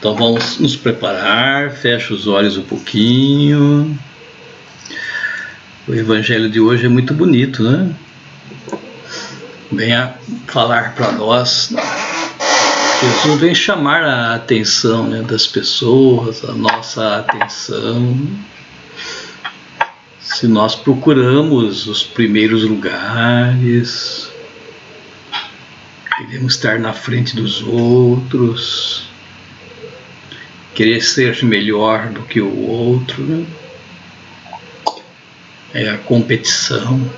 Então vamos nos preparar, fecha os olhos um pouquinho. O evangelho de hoje é muito bonito, né? Vem a falar para nós. Jesus vem chamar a atenção, né, das pessoas, a nossa atenção. Se nós procuramos os primeiros lugares, queremos estar na frente dos outros, querer ser melhor do que o outro, né? É a competição.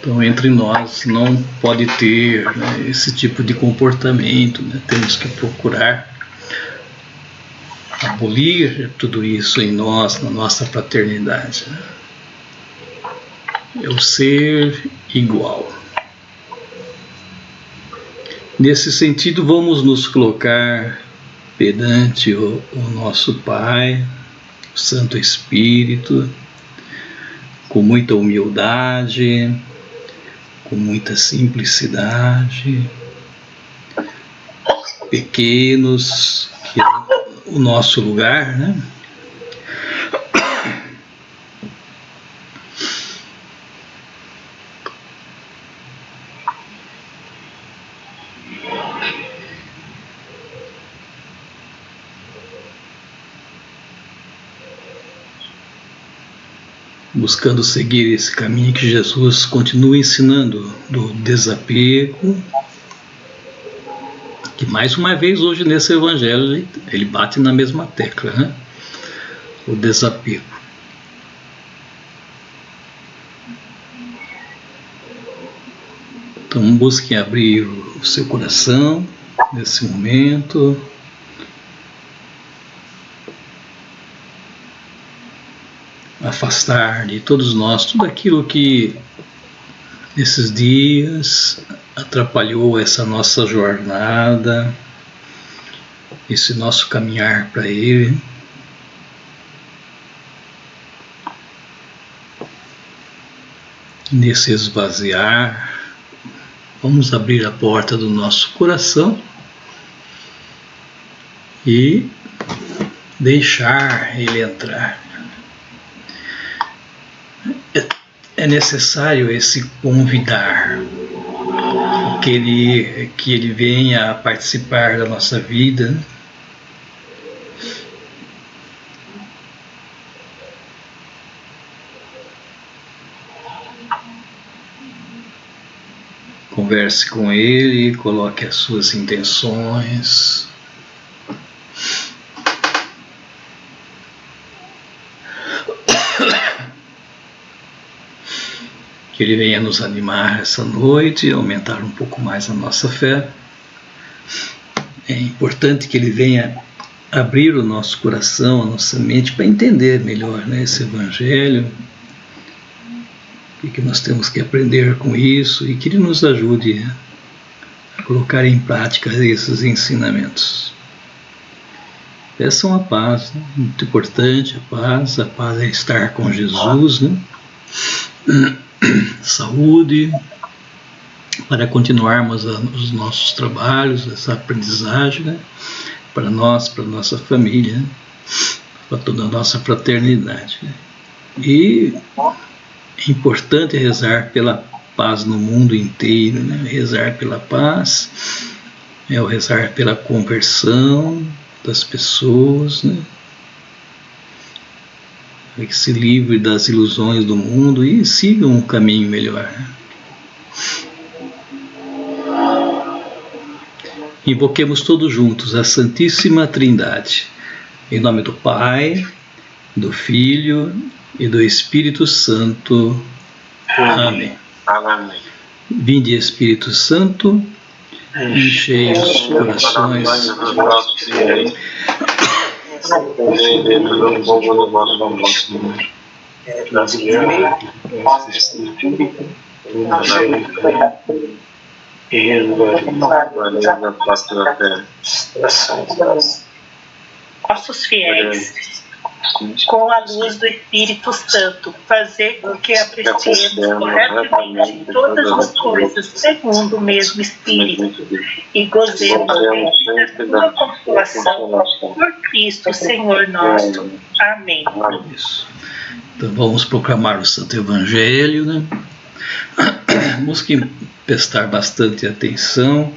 Então, entre nós não pode ter, né, esse tipo de comportamento, né? Temos que procurar abolir tudo isso em nós, na nossa fraternidade, né? É o ser igual. Nesse sentido, vamos nos colocar perante o nosso Pai, o Santo Espírito, com muita humildade, com muita simplicidade, pequenos, que é o nosso lugar, né? Buscando seguir esse caminho que Jesus continua ensinando, do desapego, que mais uma vez hoje nesse evangelho ele bate na mesma tecla, né? O desapego. Então busquem abrir o seu coração nesse momento. Afastar de todos nós tudo aquilo que nesses dias atrapalhou essa nossa jornada, esse nosso caminhar para Ele. Nesse esvaziar, vamos abrir a porta do nosso coração e deixar Ele entrar. É necessário esse convidar, que ele venha a participar da nossa vida. Converse com ele, coloque as suas intenções. Que Ele venha nos animar essa noite, aumentar um pouco mais a nossa fé. É importante que Ele venha abrir o nosso coração, a nossa mente, para entender melhor, né, esse Evangelho, o que nós temos que aprender com isso, e que Ele nos ajude a colocar em prática esses ensinamentos. Peçam a paz, né? Muito importante a paz é estar com Jesus, né? Saúde, para continuarmos os nossos trabalhos, essa aprendizagem, né? Para nós, para nossa família, né? Para toda a nossa fraternidade, né? E é importante rezar pela paz no mundo inteiro, né? Rezar pela paz é o rezar pela conversão das pessoas, né? Que se livre das ilusões do mundo e sigam um caminho melhor. Invoquemos todos juntos a Santíssima Trindade, em nome do Pai, do Filho e do Espírito Santo. Amém. Amém. Vinde, Espírito Santo, enchei os corações nossos fiéis com a luz do Espírito Santo, fazer com que apreciemos corretamente todas as coisas segundo o mesmo Espírito e gozemos da sua consolação por Cristo, Senhor nosso. Amém. Isso. Então vamos proclamar o Santo Evangelho, né? Busque prestar bastante atenção.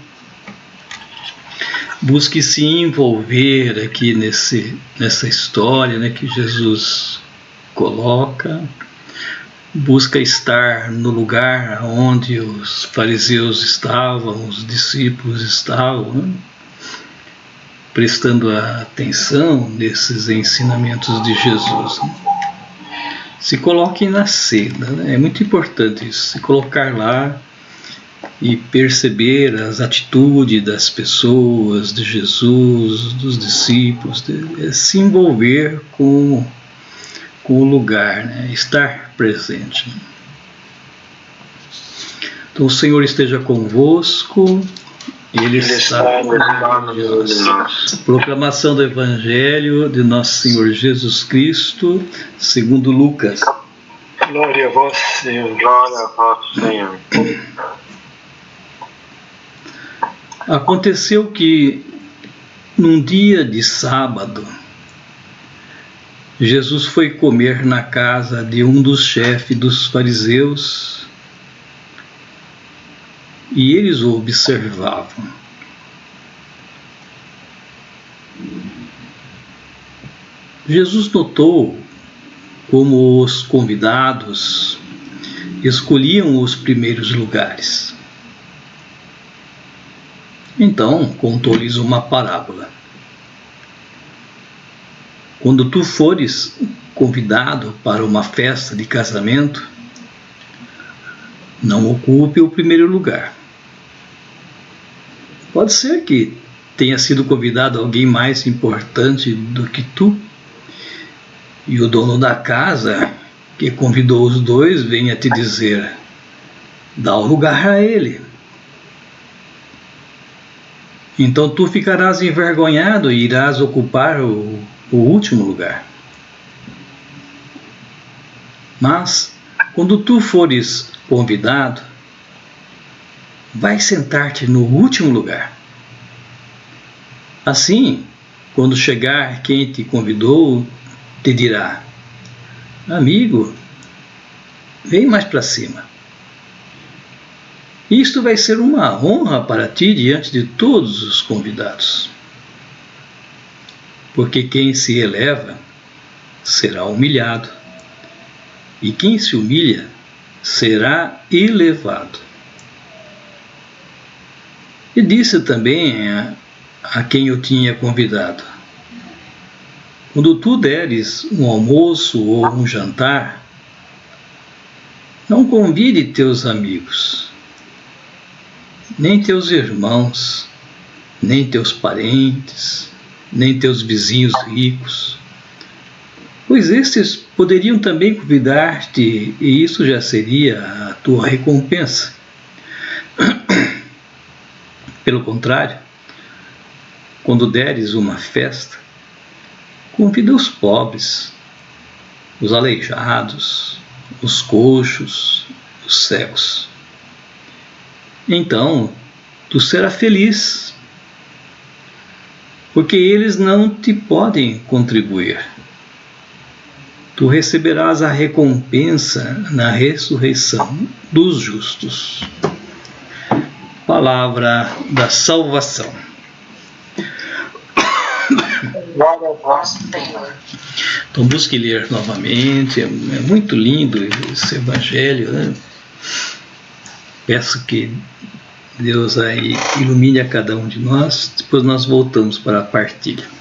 Busque se envolver aqui nessa história, né, que Jesus coloca. Busca estar no lugar onde os fariseus estavam, os discípulos estavam, né, prestando atenção nesses ensinamentos de Jesus. Né. Se coloque na cena, né, é muito importante isso, se colocar lá e perceber as atitudes das pessoas, de Jesus, dos discípulos, se envolver com o lugar, né? Estar presente. Então o Senhor esteja convosco, Ele está com nós. Proclamação do Evangelho de Nosso Senhor Jesus Cristo, segundo Lucas. Glória a vós, Senhor. Glória a vós, Senhor. Aconteceu que, num dia de sábado, Jesus foi comer na casa de um dos chefes dos fariseus e eles o observavam. Jesus notou como os convidados escolhiam os primeiros lugares. Então, contou-lhes uma parábola. Quando tu fores convidado para uma festa de casamento, não ocupe o primeiro lugar. Pode ser que tenha sido convidado alguém mais importante do que tu, e o dono da casa, que convidou os dois, venha te dizer: dá o lugar a ele. Então tu ficarás envergonhado e irás ocupar o último lugar. Mas, quando tu fores convidado, vai sentar-te no último lugar. Assim, quando chegar quem te convidou, te dirá: amigo, vem mais para cima. Isto vai ser uma honra para ti diante de todos os convidados. Porque quem se eleva será humilhado, e quem se humilha será elevado. E disse também a quem eu tinha convidado: quando tu deres um almoço ou um jantar, não convide teus amigos, nem teus irmãos, nem teus parentes, nem teus vizinhos ricos, pois estes poderiam também convidar-te e isso já seria a tua recompensa. Pelo contrário, quando deres uma festa, convida os pobres, os aleijados, os coxos, os cegos. Então, tu serás feliz, porque eles não te podem contribuir. Tu receberás a recompensa na ressurreição dos justos. Palavra da salvação. Glória a vós, Senhor. Então busque ler novamente, é muito lindo esse Evangelho, né? Peço que Deus aí ilumine a cada um de nós. Depois nós voltamos para a partilha.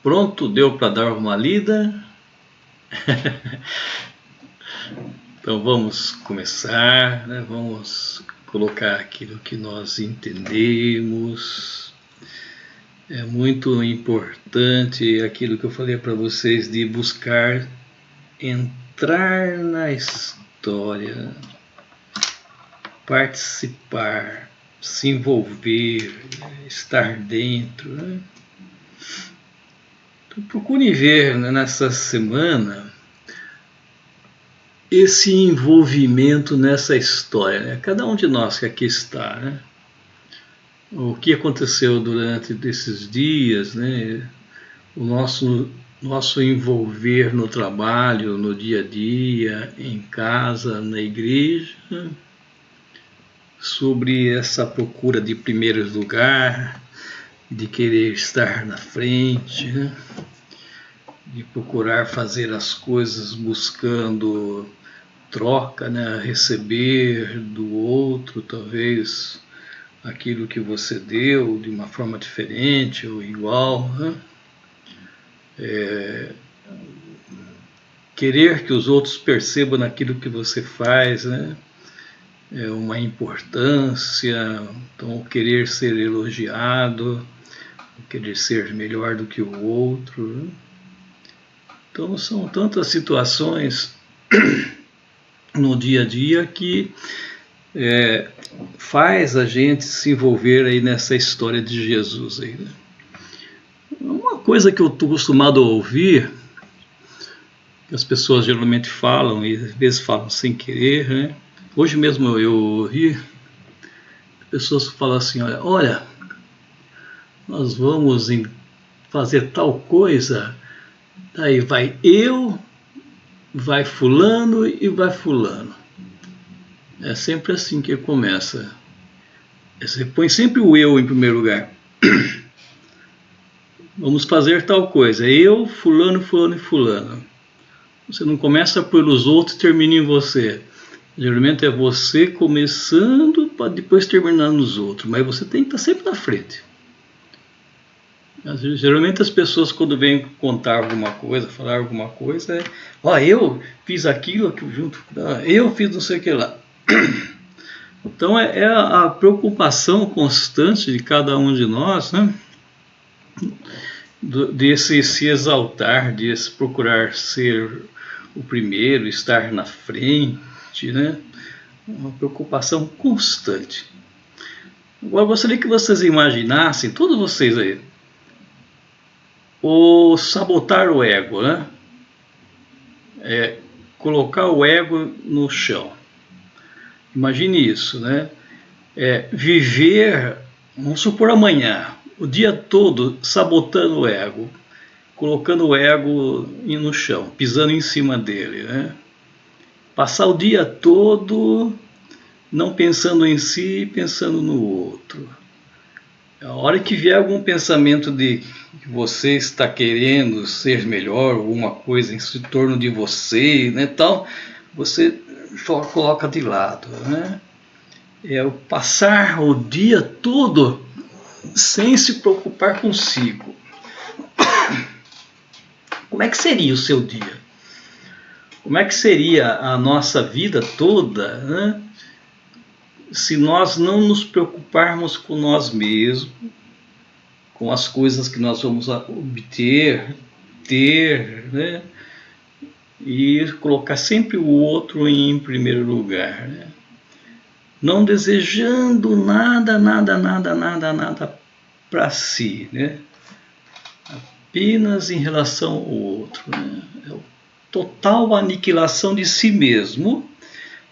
Pronto, deu para dar uma lida? Então vamos começar, né? Vamos colocar aquilo que nós entendemos. É muito importante aquilo que eu falei para vocês de buscar entrar na história, participar, se envolver, estar dentro, né? Então, procure ver, né, nessa semana esse envolvimento nessa história, né? Cada um de nós que aqui está, né? O que aconteceu durante esses dias, né? O nosso envolver no trabalho, no dia a dia, em casa, na igreja, sobre essa procura de primeiro lugar, de querer estar na frente, né? De procurar fazer as coisas buscando troca, né? Receber do outro, talvez, aquilo que você deu de uma forma diferente ou igual, né? Querer que os outros percebam naquilo que você faz, né? É uma importância, então querer ser elogiado, querer ser melhor do que o outro, né? Então são tantas situações no dia a dia que faz a gente se envolver aí nessa história de Jesus aí, né? Uma coisa que eu estou acostumado a ouvir, que as pessoas geralmente falam e às vezes falam sem querer, né? Hoje mesmo eu ouvi pessoas falam assim, olha, nós vamos fazer tal coisa, daí vai eu, vai fulano e vai fulano. É sempre assim que começa. Você põe sempre o eu em primeiro lugar. Vamos fazer tal coisa, eu, fulano, fulano e fulano. Você não começa pelos outros e termina em você. Geralmente é você começando para depois terminar nos outros, mas você tem que estar sempre na frente. Geralmente as pessoas, quando vêm contar alguma coisa, falar alguma coisa, eu fiz aquilo junto, eu fiz não sei o que lá. Então é a preocupação constante de cada um de nós, né? Desse se exaltar, desse procurar ser o primeiro, estar na frente, né? Uma preocupação constante. Agora eu gostaria que vocês imaginassem, todos vocês aí, o sabotar o ego, né? Colocar o ego no chão. Imagine isso, né? Viver, vamos supor amanhã, o dia todo sabotando o ego, colocando o ego no chão, pisando em cima dele, né? Passar o dia todo não pensando em si, pensando no outro. A hora que vier algum pensamento de que você está querendo ser melhor, alguma coisa em torno de você, né, tal, você só coloca de lado, né? O passar o dia todo sem se preocupar consigo. Como é que seria o seu dia? Como é que seria a nossa vida toda, né, se nós não nos preocuparmos com nós mesmos, com as coisas que nós vamos obter, ter, né, e colocar sempre o outro em primeiro lugar, né? Não desejando nada para si, né? Apenas em relação ao outro, né? É a total aniquilação de si mesmo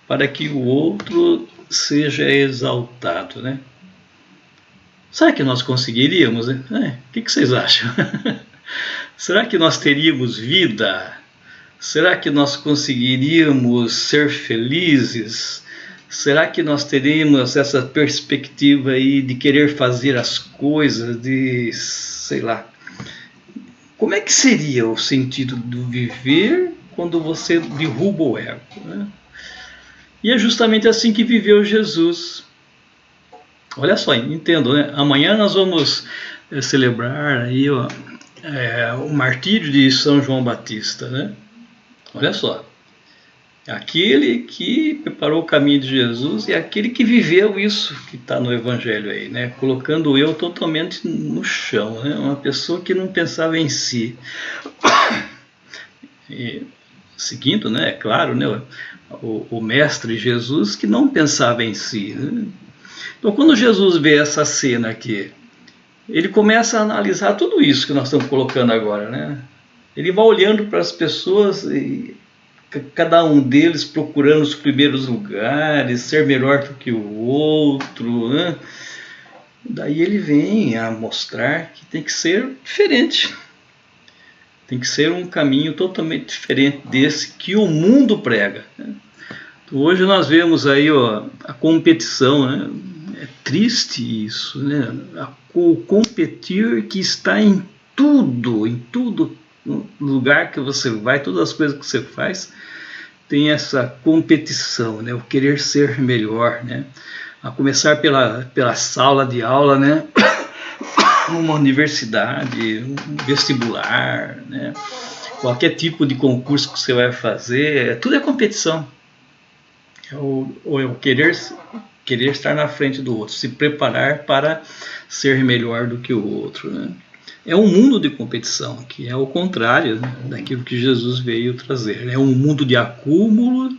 para que o outro seja exaltado, né? Será que nós conseguiríamos, né? O que vocês acham? Será que nós teríamos vida? Será que nós conseguiríamos ser felizes? Será que nós teríamos essa perspectiva aí de querer fazer as coisas, de, sei lá, como é que seria o sentido do viver quando você derruba o ego, né? E é justamente assim que viveu Jesus. Olha só, entendo, né? Amanhã nós vamos celebrar aí, ó, o martírio de São João Batista, né? Olha só, aquele que preparou o caminho de Jesus e aquele que viveu isso que está no Evangelho aí, né? Colocando o eu totalmente no chão, né? Uma pessoa que não pensava em si. E, seguindo, né? É claro, né? O mestre Jesus que não pensava em si, né? Então, quando Jesus vê essa cena aqui, ele começa a analisar tudo isso que nós estamos colocando agora, né? Ele vai olhando para as pessoas e cada um deles procurando os primeiros lugares, ser melhor do que o outro, né? Daí ele vem a mostrar que tem que ser diferente. Tem que ser um caminho totalmente diferente desse que o mundo prega, né? Então, hoje nós vemos aí, ó, a competição, né? É triste isso, né? O competir que está em tudo no lugar que você vai, todas as coisas que você faz, tem essa competição, né? O querer ser melhor, né? A começar pela sala de aula, né? Uma universidade, um vestibular, né? Qualquer tipo de concurso que você vai fazer, tudo é competição. É o querer estar na frente do outro, se preparar para ser melhor do que o outro, né? É um mundo de competição, que é o contrário, né, daquilo que Jesus veio trazer. É um mundo de acúmulo,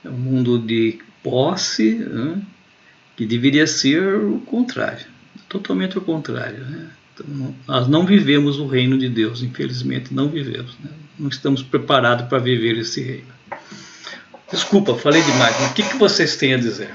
é um mundo de posse, né, que deveria ser o contrário, totalmente o contrário, né? Então, nós não vivemos o reino de Deus, infelizmente não vivemos, né? Não estamos preparados para viver esse reino. Desculpa, falei demais, mas o que vocês têm a dizer?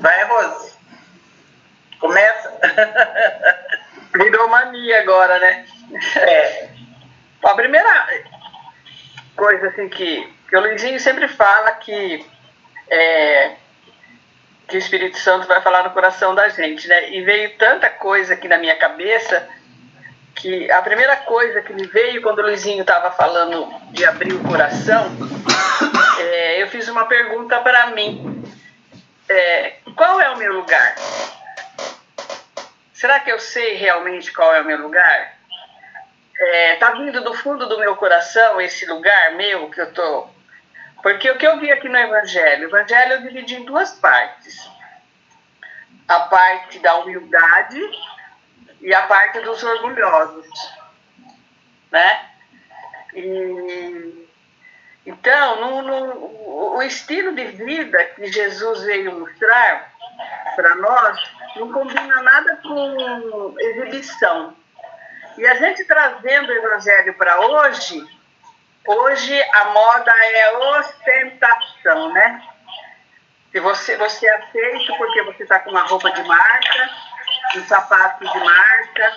Vai, Rose. Começa. Virou mania agora, né? A primeira coisa assim que o Luizinho sempre fala que o Espírito Santo vai falar no coração da gente, né? E veio tanta coisa aqui na minha cabeça que a primeira coisa que me veio quando o Luizinho estava falando de abrir o coração, eu fiz uma pergunta para mim. Qual é o meu lugar? Será que eu sei realmente qual é o meu lugar? Tá vindo do fundo do meu coração esse lugar meu que eu tô... Porque o que eu vi aqui no Evangelho, o Evangelho eu dividi em duas partes. A parte da humildade e a parte dos orgulhosos, né? Então, o estilo de vida que Jesus veio mostrar para nós não combina nada com exibição. E a gente trazendo o Evangelho para hoje a moda é ostentação, né? Se você é aceito porque você está com uma roupa de marca, um sapato de marca,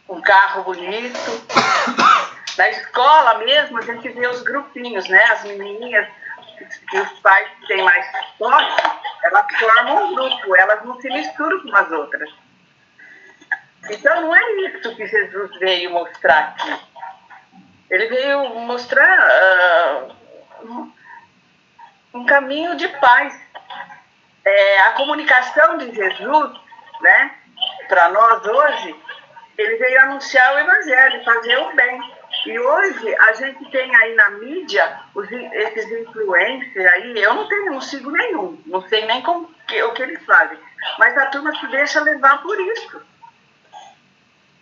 um carro bonito. Na escola mesmo, a gente vê os grupinhos, né? As menininhas que os pais têm mais posse, elas formam um grupo, elas não se misturam com as outras. Então, não é isso que Jesus veio mostrar aqui. Ele veio mostrar um caminho de paz. A comunicação de Jesus, né, para nós hoje, ele veio anunciar o Evangelho, fazer o bem. E hoje a gente tem aí na mídia esses influencers aí, eu não sigo nenhum, não sei nem o que eles fazem, mas a turma se deixa levar por isso,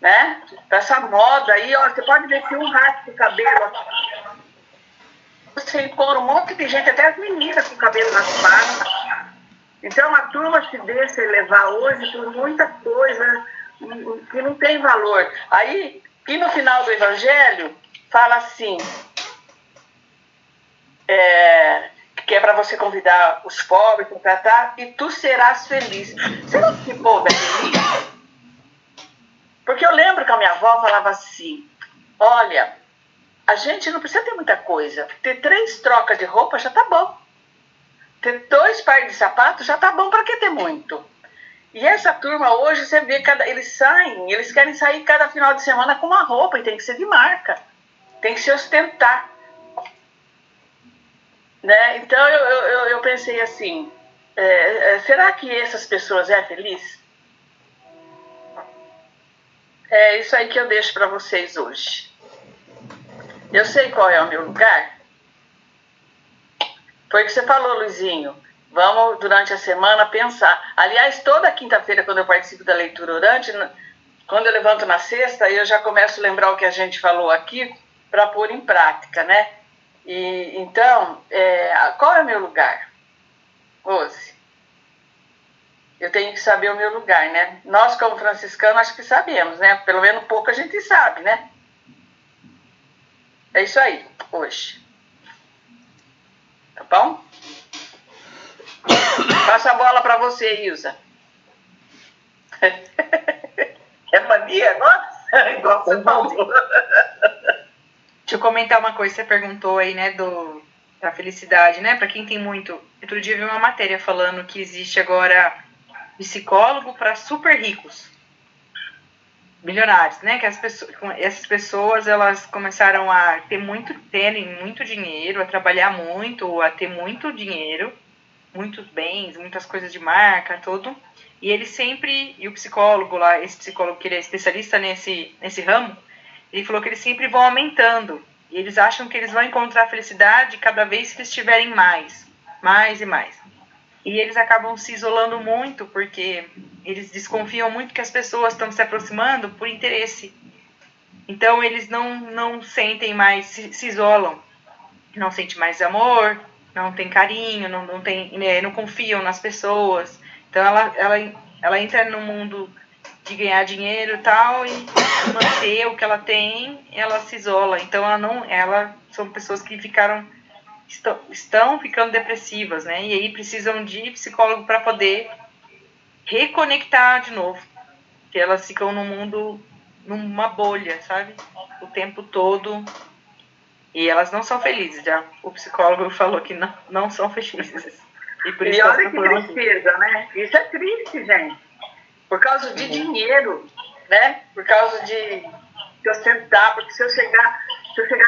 né? Essa moda aí, ó, você pode ver que um raspa o cabelo, você encontra um monte de gente, até as meninas com o cabelo raspado. Então a turma se deixa levar hoje por muita coisa que não tem valor. Aí, e no final do Evangelho, fala assim, que é para você convidar os pobres para tratar, e tu serás feliz. Será que esse povo é feliz? Porque eu lembro que a minha avó falava assim, olha, a gente não precisa ter muita coisa, ter 3 trocas de roupa já tá bom. Ter 2 pares de sapatos já tá bom, para que ter muito? E essa turma hoje, você vê, eles querem sair cada final de semana com uma roupa, e tem que ser de marca, tem que se ostentar. Né? Então eu pensei assim, será que essas pessoas é feliz? É isso aí que eu deixo para vocês hoje. Eu sei qual é o meu lugar. Foi o que você falou, Luizinho. Vamos, durante a semana, pensar. Aliás, toda quinta-feira, quando eu participo da leitura orante, quando eu levanto na sexta, eu já começo a lembrar o que a gente falou aqui para pôr em prática, né? E, então, qual é o meu lugar? Rose? Eu tenho que saber o meu lugar, né? Nós, como franciscanos, acho que sabemos, né? Pelo menos pouco a gente sabe, né? É isso aí, hoje. Tá bom? Passa a bola para você, Ilza. É mania agora? Igual você falou. Deixa eu comentar uma coisa, você perguntou aí, né, da felicidade, né? Para quem tem muito. Outro dia eu vi uma matéria falando que existe agora psicólogo para super ricos, milionários, né? Que essas pessoas elas começaram a terem muito dinheiro, a trabalhar muito, a ter muito dinheiro, muitos bens, muitas coisas de marca, tudo. E ele sempre, e o psicólogo lá, esse psicólogo que ele é especialista nesse ramo, ele falou que eles sempre vão aumentando. E eles acham que eles vão encontrar felicidade cada vez que eles tiverem mais e mais. E eles acabam se isolando muito, porque eles desconfiam muito que as pessoas estão se aproximando por interesse. Então eles não sentem mais, se isolam. Não sentem mais amor, não tem carinho, não confiam nas pessoas. Então ela entra no mundo de ganhar dinheiro e tal, e manter o que ela tem, ela se isola. Então são pessoas que estão ficando depressivas, né? E aí precisam de psicólogo para poder reconectar de novo. Porque elas ficam no mundo, numa bolha, sabe? O tempo todo. E elas não são felizes, já. O psicólogo falou que não são felizes. E por isso olha que tristeza, né? Isso é triste, gente. Por causa de dinheiro, né? Por causa de ostentar, porque se eu chegar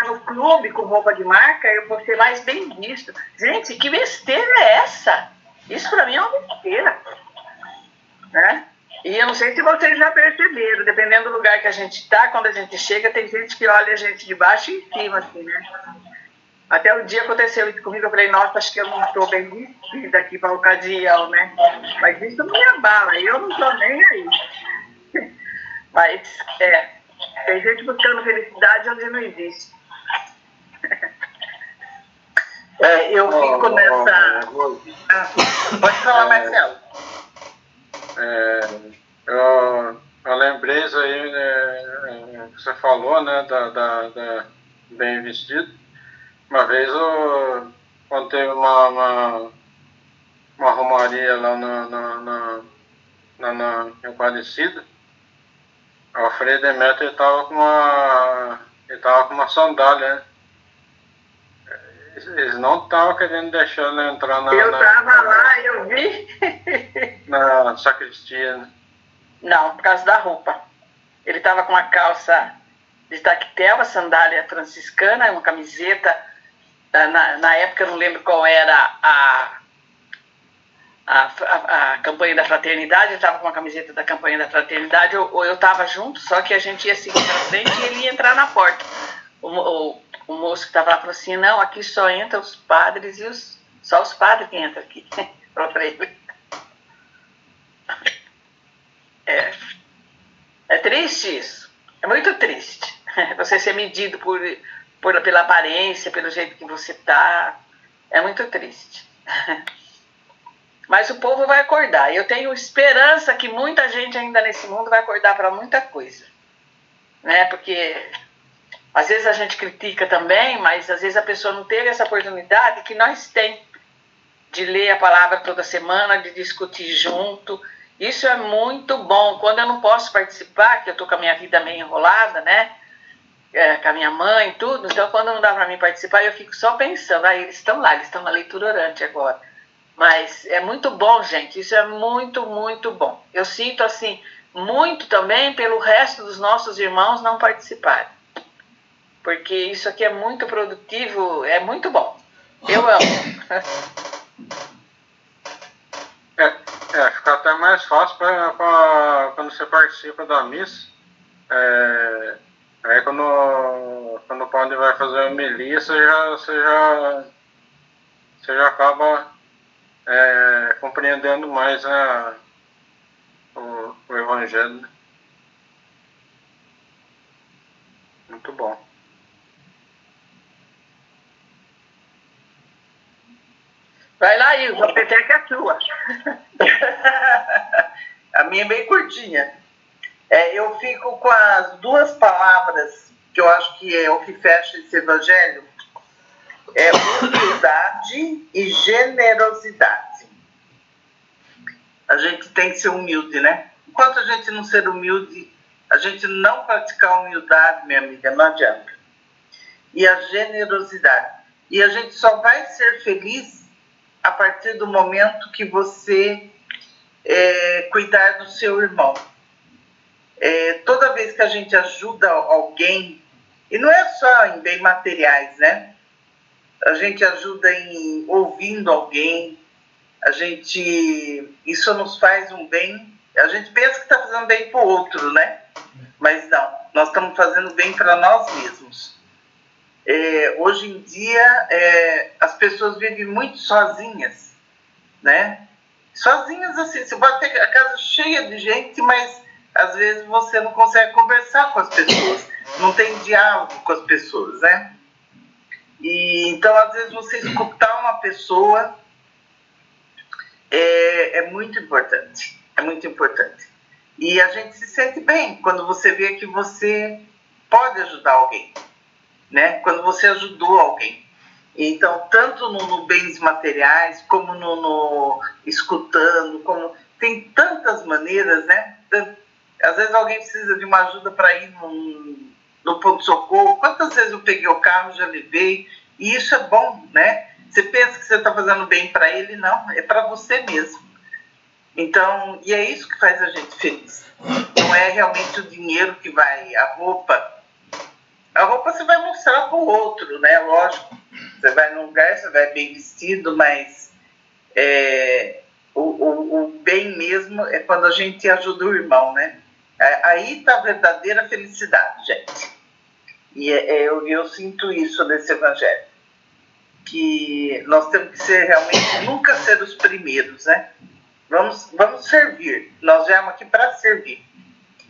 no clube com roupa de marca, eu vou ser mais bem visto. Gente, que besteira é essa? Isso pra mim é uma besteira, né? E eu não sei se vocês já perceberam, dependendo do lugar que a gente tá, quando a gente chega, tem gente que olha a gente de baixo e em cima, assim, né? Até o dia aconteceu isso comigo, eu falei, nossa, acho que eu não estou bem vestida aqui para a ocasião, né? Mas isso não me abala, eu não estou nem aí. Mas, tem gente buscando felicidade onde não existe. Eu fico nessa... Pode falar, Marcelo. Eu lembrei isso aí, que você falou, né, da bem vestido. Uma vez, quando teve uma romaria lá na Aparecida, o Frei Demetrio ele tava com uma sandália, né? Eles não estavam querendo deixar ele entrar eu tava lá, eu vi. Na sacristia, né? Não, por causa da roupa. Ele tava com uma calça de tactel, a sandália franciscana, uma camiseta, na época eu não lembro qual era a campanha da fraternidade, eu estava com uma camiseta da campanha da fraternidade, ou eu estava junto, só que a gente ia seguir para frente e ele ia entrar na porta. O moço que estava lá falou assim, não, aqui só entram os padres e só os padres que entram aqui. Para ele. É triste isso, é muito triste. Você ser medido pela aparência, pelo jeito que você está, é muito triste. Mas o povo vai acordar. Eu tenho esperança que muita gente ainda nesse mundo vai acordar para muita coisa. Né? Porque às vezes a gente critica também, mas às vezes a pessoa não teve essa oportunidade que nós temos de ler a palavra toda semana, de discutir junto. Isso é muito bom. Quando eu não posso participar, que eu estou com a minha vida meio enrolada, né? Com a minha mãe e tudo, então quando não dá para mim participar, eu fico só pensando, eles estão lá, eles estão na leitura orante agora. Mas é muito bom, gente, isso é muito, muito bom. Eu sinto, assim, muito também pelo resto dos nossos irmãos não participarem. Porque isso aqui é muito produtivo, é muito bom. Eu amo. Fica até mais fácil quando você participa da missa. Aí quando o padre vai fazer a homilia, você já acaba compreendendo mais o Evangelho. Muito bom. Vai lá, Ilza, a peteca é sua. A minha é bem curtinha. Eu fico com as duas palavras que eu acho que é o que fecha esse evangelho. É humildade e generosidade. A gente tem que ser humilde, né? Enquanto a gente não ser humilde, a gente não praticar humildade, minha amiga, não adianta. E a generosidade. E a gente só vai ser feliz a partir do momento que você cuidar do seu irmão. Toda vez que a gente ajuda alguém, e não é só em bem materiais, né? A gente ajuda em ouvindo alguém, isso nos faz um bem, a gente pensa que está fazendo bem para o outro, né? Mas não, nós estamos fazendo bem para nós mesmos. Hoje em dia, as pessoas vivem muito sozinhas, né? Sozinhas assim, você pode ter a casa cheia de gente, mas às vezes você não consegue conversar com as pessoas, não tem diálogo com as pessoas, né? E então, às vezes, você escutar uma pessoa é muito importante, é muito importante. E a gente se sente bem quando você vê que você pode ajudar alguém, né? Quando você ajudou alguém. Então, tanto no bens materiais, como no escutando, como tem tantas maneiras, né? Às vezes alguém precisa de uma ajuda para ir no ponto-socorro. Quantas vezes eu peguei o carro, já levei, e isso é bom, né? Você pensa que você está fazendo bem para ele, não, é para você mesmo. Então, e é isso que faz a gente feliz. Não é realmente o dinheiro que vai, a roupa você vai mostrar para o outro, né? Lógico, você vai num lugar, você vai bem vestido, mas o bem mesmo é quando a gente ajuda o irmão, né? Aí está a verdadeira felicidade, gente. E eu sinto isso nesse evangelho. Que nós temos que ser realmente, nunca ser os primeiros, né? Vamos servir. Nós viemos aqui para servir.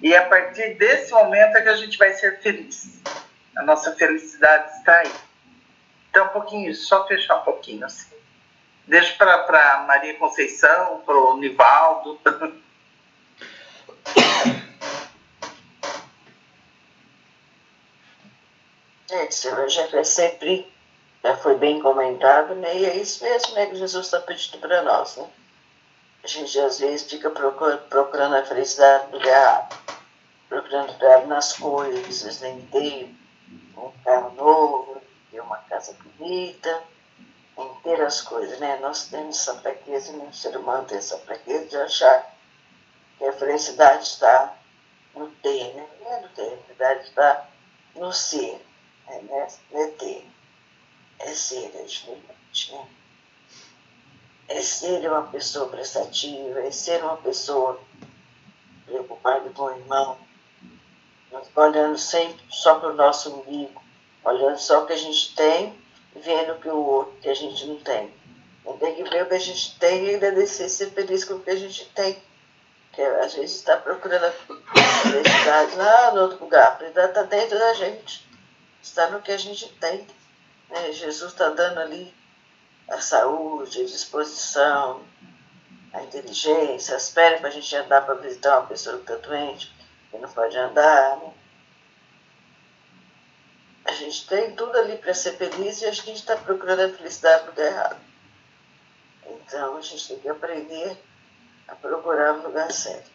E a partir desse momento é que a gente vai ser feliz. A nossa felicidade está aí. Então, um pouquinho, só fechar um pouquinho assim. Deixo para Maria Conceição, para o Nivaldo. Esse evangelho é sempre, já foi bem comentado, né? E é isso mesmo, né, que Jesus está pedindo para nós, né? A gente às vezes fica procurando a felicidade no lugar, procurando felicidade nas coisas, né? Em ter um carro novo, ter uma casa bonita, em ter as coisas, né? Nós temos essa fraqueza, né? O ser humano tem essa fraqueza de achar que a felicidade está no ter, né? Não é no ter, a felicidade está em no ser, né? Não é ter, é ser, é diferente, né? É ser uma pessoa prestativa, é ser uma pessoa preocupada com o irmão, olhando sempre só para o nosso umbigo, olhando só o que a gente tem e vendo que o outro que a gente não tem. Não tem que ver o que a gente tem e agradecer, ser feliz com o que a gente tem. Porque às vezes está procurando a felicidade lá no outro lugar, a felicidade está dentro da gente, está no que a gente tem. Né? Jesus está dando ali a saúde, a disposição, a inteligência, as pernas para a gente andar para visitar uma pessoa que está doente, que não pode andar. Né? A gente tem tudo ali para ser feliz e a gente está procurando a felicidade no lugar errado. Então a gente tem que aprender a procurar o lugar certo.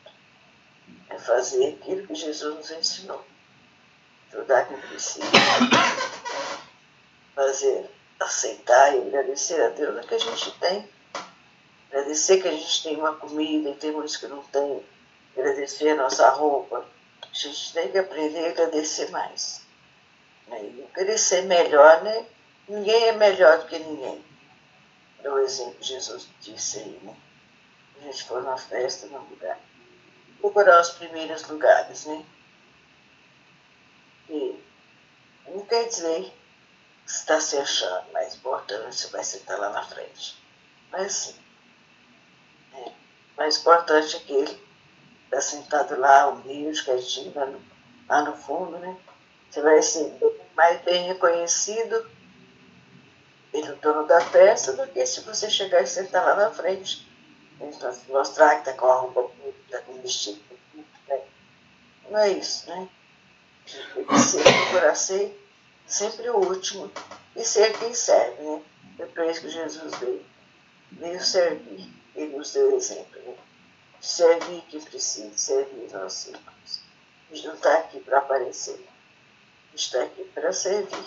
É fazer aquilo que Jesus nos ensinou. Ajudar quem precisa. Fazer, aceitar e agradecer a Deus o que a gente tem. Agradecer que a gente tem uma comida e tem muitos que não tem. Agradecer a nossa roupa. A gente tem que aprender a agradecer mais. Né? E não querer ser melhor, né? Ninguém é melhor do que ninguém. É o exemplo que Jesus disse aí, né? A gente for numa festa, num lugar. Procurar os primeiros lugares, né? E não quer dizer que você está se achando mais importante, você vai sentar lá na frente. Mas sim. É. Mais importante é aquele que está sentado lá, humilde, quietinho, lá no fundo, né? Você vai ser mais bem reconhecido pelo dono da festa do que se você chegar e sentar lá na frente. Então, mostrar que está com a roupa bonita, está com o vestido bonito, né? Não é isso, né? A gente tem que ser, procurar ser sempre o último e ser quem serve, né? É para isso que Jesus veio servir. Ele nos deu exemplo, né? Servir quem precisa, servir os nossos irmãos. A gente não está aqui para aparecer, a gente está aqui para servir.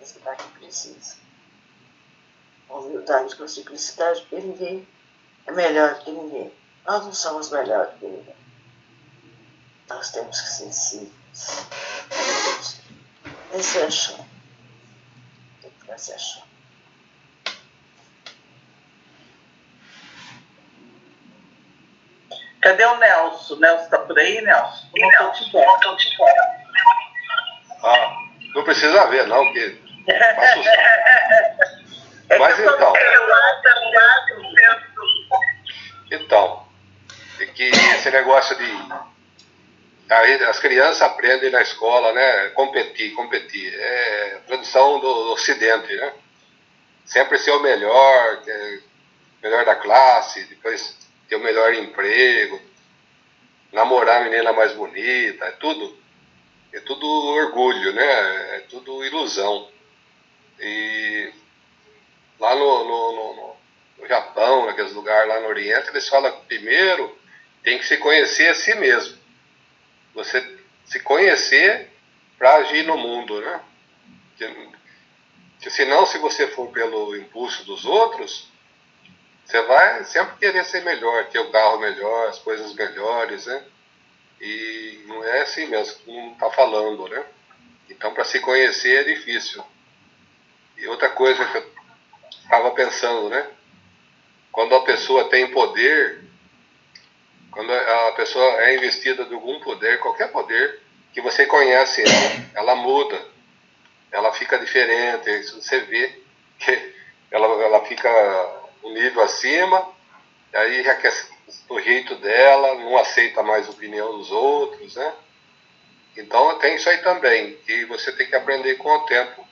Ajudar quem precisa. Com humildade, com simplicidade, porque ninguém é melhor que ninguém. Nós não somos melhores que ninguém. Nós temos que ser simples. Esse é a chão. Tem que fazer a chão. Cadê o Nelson? O Nelson está por aí, Nelson? Não estou te vendo. Não precisa ver, não, que Mas então, é que esse negócio de as crianças aprendem na escola, né? Competir. É tradição do Ocidente, né? Sempre ser o melhor da classe, depois ter o melhor emprego, namorar a menina mais bonita, é tudo orgulho, né? É tudo ilusão. E lá no Japão, naqueles lugares lá no Oriente, eles falam que primeiro tem que se conhecer a si mesmo. Você se conhecer para agir no mundo, né? Porque senão, se você for pelo impulso dos outros, você vai sempre querer ser melhor, ter o carro melhor, as coisas melhores, né? E não é assim mesmo, não está falando, né? Então, para se conhecer é difícil. E outra coisa que eu estava pensando, né? Quando a pessoa tem poder, quando a pessoa é investida de algum poder, qualquer poder, que você conhece ela muda, ela fica diferente, você vê que ela fica um nível acima, aí já quer o jeito dela, não aceita mais a opinião dos outros, né? Então tem isso aí também, que você tem que aprender com o tempo.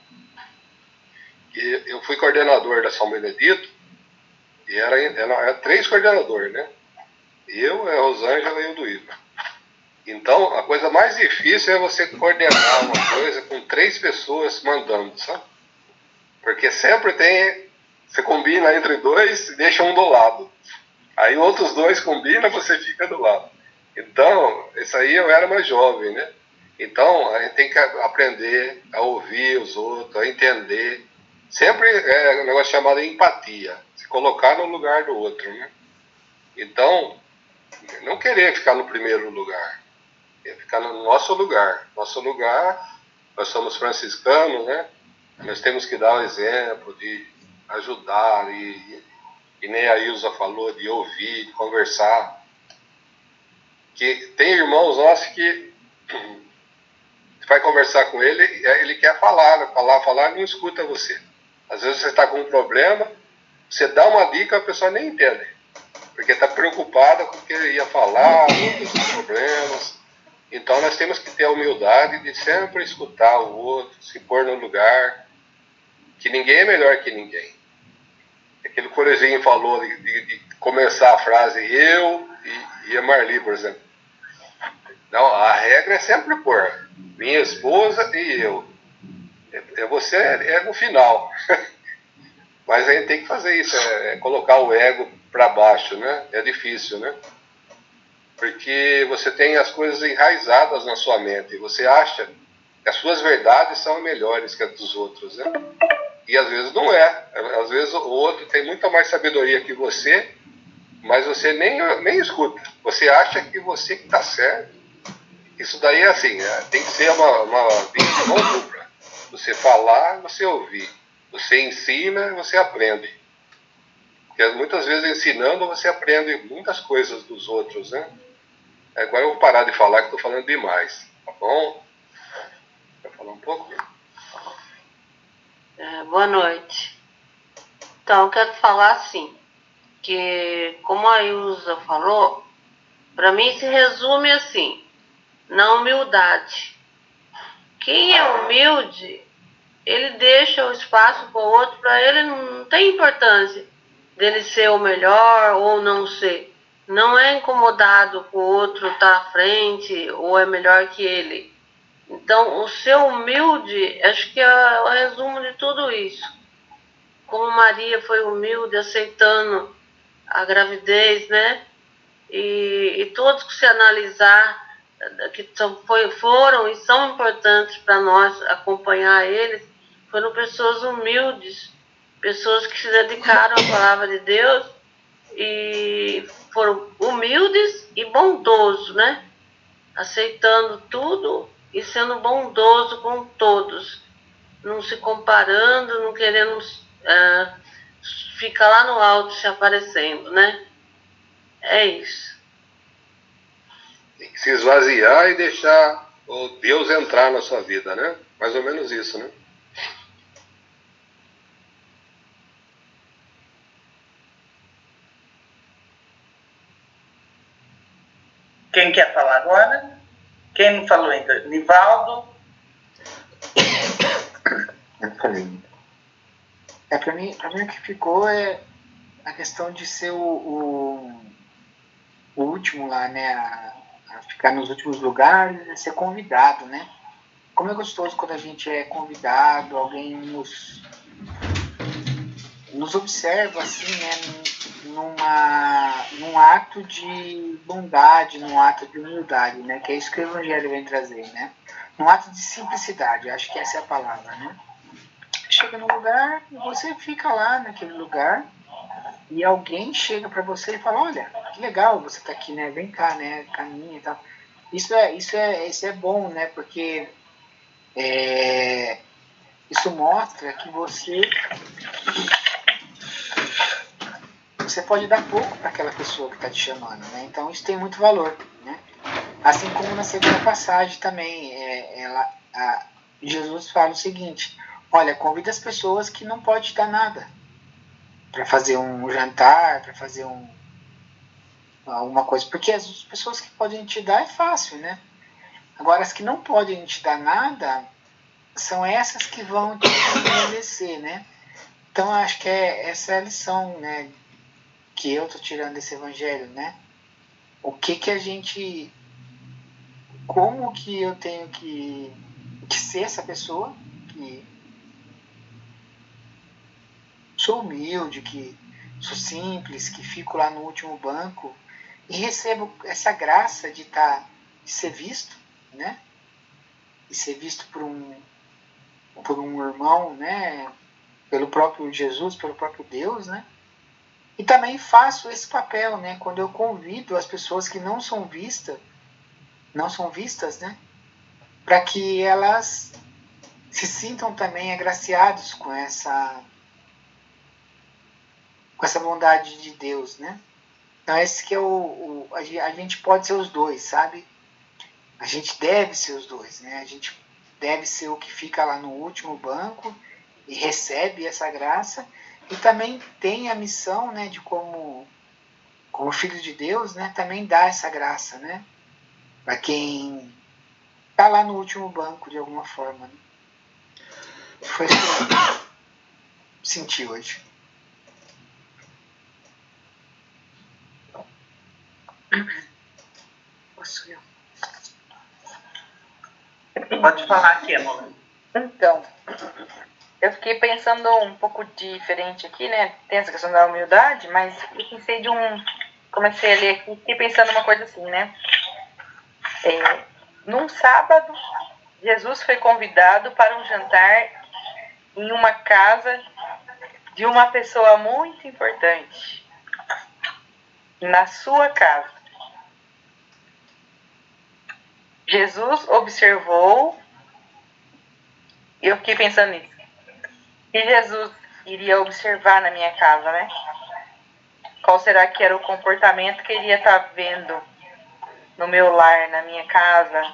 E eu fui coordenador da São Benedito, e era 3 coordenadores, né? Eu, a Rosângela e o Duílio. Então, a coisa mais difícil é você coordenar uma coisa com 3 pessoas mandando, sabe? Porque sempre você combina entre 2 e deixa um do lado. Aí outros 2 combinam, você fica do lado. Então, isso aí eu era mais jovem, né? Então, a gente tem que aprender a ouvir os outros, a entender. Sempre é um negócio chamado empatia, se colocar no lugar do outro, né? Então, não querer ficar no primeiro lugar. ficar no nosso lugar. Nosso lugar, nós somos franciscanos, né? Nós temos que dar o exemplo de ajudar, e nem a Ilza falou, de ouvir, de conversar. Que tem irmãos nossos que vai conversar com ele, ele quer falar, e não escuta você. Às vezes você está com um problema, você dá uma dica, a pessoa nem entende, porque está preocupada com o que ele ia falar, com os problemas. Então nós temos que ter a humildade de sempre escutar o outro, se pôr no lugar, que ninguém é melhor que ninguém. Aquele Corezinho falou de começar a frase eu e a Marli, por exemplo. Não, a regra é sempre pôr minha esposa e eu. Você é no final. Mas a gente tem que fazer isso, colocar o ego para baixo, né? É difícil, né? Porque você tem as coisas enraizadas na sua mente. E você acha que as suas verdades são melhores que as dos outros, né? E às vezes não é. Às vezes o outro tem muita mais sabedoria que você, mas você nem escuta. Você acha que você que está certo. Isso daí é assim, tem que ser uma mão dupla. Você falar, você ouvir. Você ensina, você aprende. Porque muitas vezes ensinando você aprende muitas coisas dos outros, né? Agora eu vou parar de falar que estou falando demais, tá bom? Quer falar um pouco? Boa noite. Então, eu quero falar assim, que como a Ilza falou, para mim se resume assim, na humildade. Quem é humilde, ele deixa o espaço para o outro, para ele não tem importância dele ser o melhor ou não ser. Não é incomodado com o outro estar à frente ou é melhor que ele. Então, o ser humilde, acho que é o resumo de tudo isso. Como Maria foi humilde, aceitando a gravidez, né? E todos que se analisar, que foram e são importantes para nós acompanhar eles, foram pessoas humildes, pessoas que se dedicaram à palavra de Deus e foram humildes e bondosos, né? Aceitando tudo e sendo bondoso com todos, não se comparando, não querendo ficar lá no alto se aparecendo, né? É isso. Tem que se esvaziar e deixar o Deus entrar na sua vida, né? Mais ou menos isso, né? Quem quer falar agora? Quem não falou ainda? Nivaldo? Eu falei. Para mim o que ficou é a questão de ser o último lá, né? A ficar nos últimos lugares e ser convidado, né? Como é gostoso quando a gente é convidado, alguém nos observa assim, né? Num ato de bondade, num ato de humildade, né? Que é isso que o Evangelho vem trazer, né? Num ato de simplicidade, acho que essa é a palavra, né? Chega num lugar, você fica lá naquele lugar e alguém chega para você e fala, olha, que legal você tá aqui, né? Vem cá, né? Caminha e tal. Isso é bom, né? Porque isso mostra que você pode dar pouco para aquela pessoa que está te chamando, né? Então isso tem muito valor, né? Assim como na segunda passagem também, Jesus fala o seguinte, olha, convida as pessoas que não podem te dar nada, para fazer um jantar, para fazer alguma coisa, porque as pessoas que podem te dar é fácil, né? Agora as que não podem te dar nada, são essas que vão te agradecer, né? Então acho que essa é a lição, né? Que eu tô tirando desse evangelho, né? O que a gente... Como que eu tenho que ser essa pessoa que sou humilde, que sou simples, que fico lá no último banco e recebo essa graça de ser visto, né? De ser visto por um irmão, né? Pelo próprio Jesus, pelo próprio Deus, né? E também faço esse papel, né? Quando eu convido as pessoas que não são vistas não são vistas, né? Para que elas se sintam também agraciados com essa bondade de Deus, né? Então esse que é a gente pode ser os dois, sabe? A gente deve ser os dois, né? A gente deve ser o que fica lá no último banco e recebe essa graça, e também tem a missão, né, de como filho de Deus, né, também dar essa graça, né, para quem está lá no último banco de alguma forma, né? Foi isso que eu senti hoje. Posso eu? Pode falar aqui, amor. Então, eu fiquei pensando um pouco diferente aqui, né? Tem essa questão da humildade, mas eu pensei comecei a ler aqui, fiquei pensando uma coisa assim, né? Num sábado, Jesus foi convidado para um jantar em uma casa de uma pessoa muito importante. Na sua casa. Jesus observou, e eu fiquei pensando nisso. E Jesus iria observar na minha casa, né? Qual será que era o comportamento que ele ia estar vendo no meu lar, na minha casa?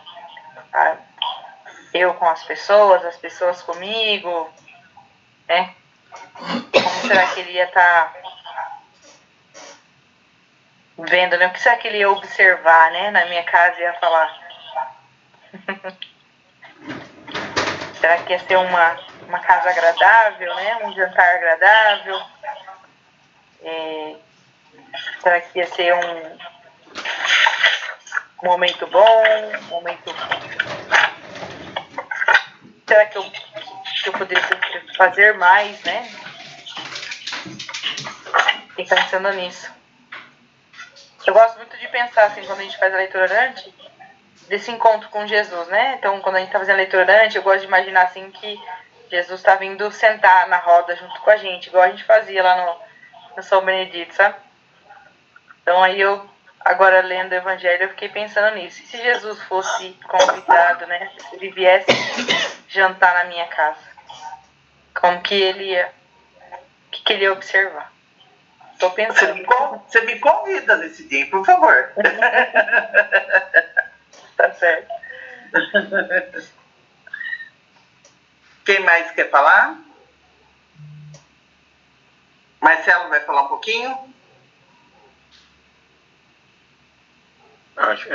Eu com as pessoas comigo, né? Como será que ele ia estar vendo, né? O que será que ele ia observar, né? Na minha casa ia falar. Será que ia ser uma casa agradável, né? Um jantar agradável? Será que ia ser um momento bom? Será que eu poderia fazer mais, né? E pensando nisso. Eu gosto muito de pensar, assim, quando a gente faz a leitura orante, desse encontro com Jesus, né? Então, quando a gente está fazendo a leitura orante, eu gosto de imaginar, assim, que Jesus está vindo sentar na roda junto com a gente, igual a gente fazia lá no São Benedito, sabe? Então, aí agora lendo o Evangelho, eu fiquei pensando nisso. E se Jesus fosse convidado, né? Se ele viesse jantar na minha casa, como que ele ia... O que ele ia observar? Estou pensando. Você me convida nesse dia, por favor. Tá certo. Quem mais quer falar? Marcelo vai falar um pouquinho? Acho que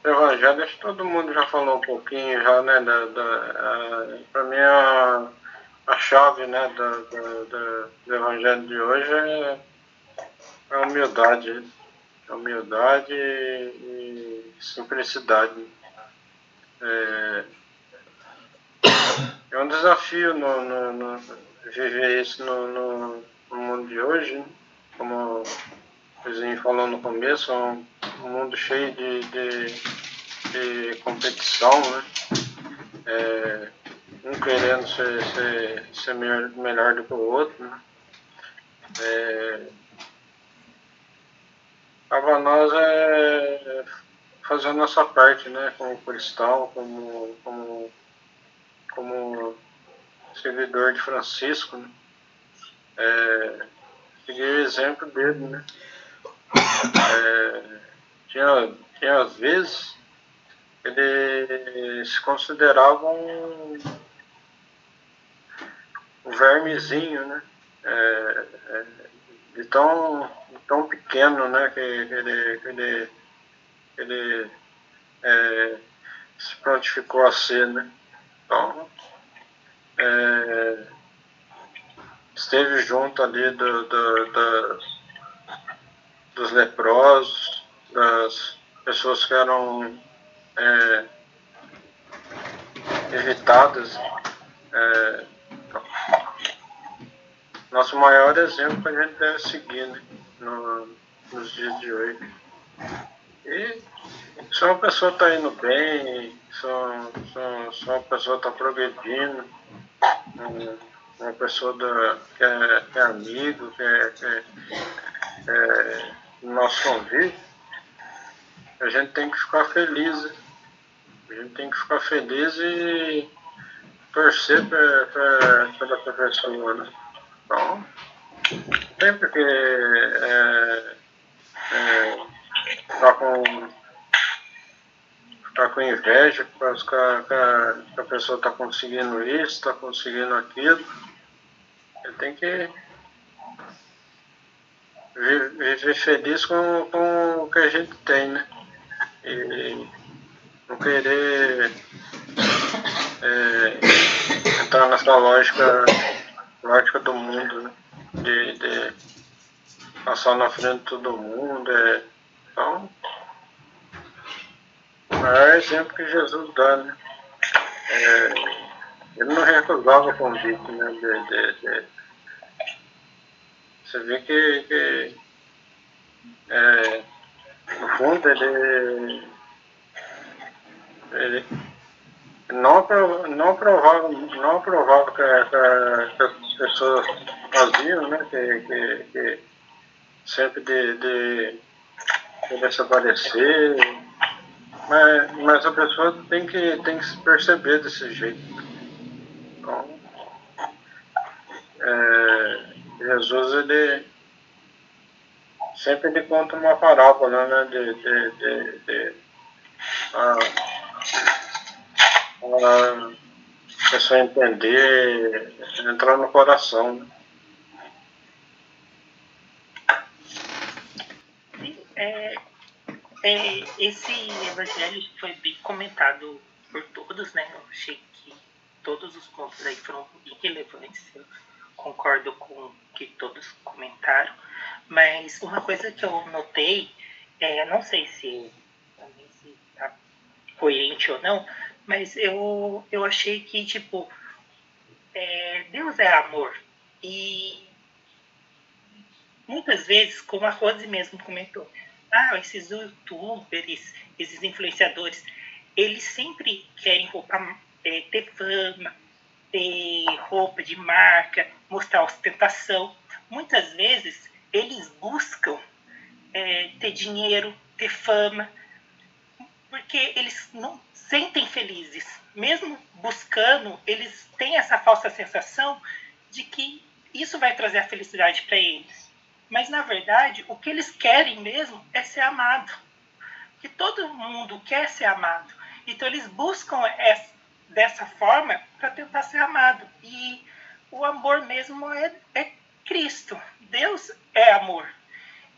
o Evangelho, acho que todo mundo já falou um pouquinho já, né? Para mim a chave, né, do Evangelho de hoje é a humildade. A humildade e simplicidade. É um desafio viver isso no mundo de hoje, né? Como o Zinho falou no começo, é um mundo cheio de competição, né? Um querendo ser melhor do que o outro, né? Para nós fazer a nossa parte, né? Como cristão, como seguidor de Francisco, né? Seguir o exemplo dele, né? Tinha às vezes ele se considerava um vermezinho, né? De tão pequeno, né? Que ele se prontificou a ser, né? Então, esteve junto ali dos leprosos, das pessoas que eram evitadas. Nosso maior exemplo a gente deve seguir, né, nos dias de hoje. E se uma pessoa está indo bem, se uma pessoa está progredindo, uma pessoa que é amigo, que é nosso convívio, a gente tem que ficar feliz. A gente tem que ficar feliz e torcer pela pessoa, né? Então, sempre que ficar com inveja, por causa que a pessoa está conseguindo isso, está conseguindo aquilo, ele tem que viver feliz com o que a gente tem, né? E não querer entrar nessa lógica do mundo, né? De passar na frente de todo mundo. Então, o maior exemplo que Jesus dá, né? Ele não recusava o convite, né? Você vê que no fundo ele não aprovava que as pessoas faziam, né? Que sempre de querer se aparecer, mas a pessoa tem que se perceber desse jeito. Então, Jesus, ele sempre conta uma parábola, né? A pessoa entender, entrar no coração, né? Esse evangelho foi bem comentado por todos, né? Eu achei que todos os pontos aí foram bem relevantes. Eu concordo com o que todos comentaram. Mas uma coisa que eu notei, não sei se está coerente ou não, mas eu achei que, tipo, Deus é amor. E muitas vezes, como a Rose mesmo comentou, esses youtubers, esses influenciadores, eles sempre querem ter fama, ter roupa de marca, mostrar ostentação. Muitas vezes eles buscam ter dinheiro, ter fama, porque eles não sentem felizes. Mesmo buscando, eles têm essa falsa sensação de que isso vai trazer a felicidade para eles. Mas, na verdade, o que eles querem mesmo é ser amado. Que todo mundo quer ser amado. Então, eles buscam dessa forma para tentar ser amado. E o amor mesmo é Cristo. Deus é amor.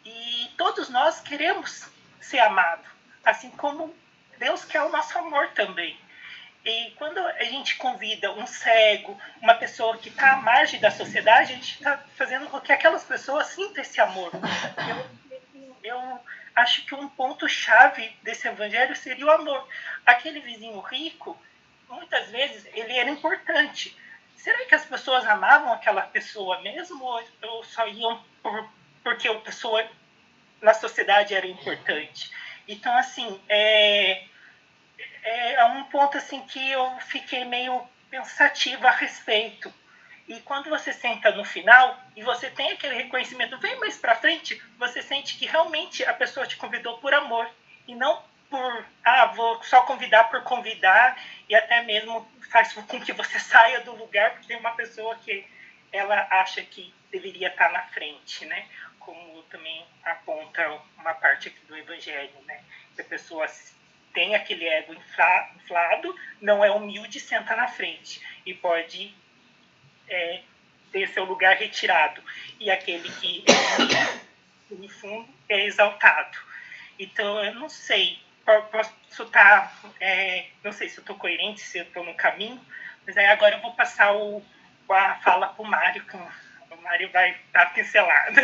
E todos nós queremos ser amados. Assim como Deus quer o nosso amor também. E quando a gente convida um cego, uma pessoa que está à margem da sociedade, a gente está fazendo com que aquelas pessoas sintam esse amor. Eu acho que um ponto-chave desse evangelho seria o amor. Aquele vizinho rico, muitas vezes, ele era importante. Será que as pessoas amavam aquela pessoa mesmo? Ou só iam porque a pessoa na sociedade era importante? Então, assim, é um ponto assim que eu fiquei meio pensativa a respeito. E quando você senta no final e você tem aquele reconhecimento, vem mais para frente, você sente que realmente a pessoa te convidou por amor e não por, vou só convidar por convidar, e até mesmo faz com que você saia do lugar porque tem uma pessoa que ela acha que deveria estar na frente, né? Como também aponta uma parte aqui do evangelho, né? Que a pessoa tem aquele ego inflado, não é humilde, senta na frente e pode ter seu lugar retirado. E aquele que no fundo é exaltado. Então, eu não sei, posso estar, não sei se eu estou coerente, se eu estou no caminho, mas aí agora eu vou passar a fala para o Mário, que o Mário vai dar pincelada.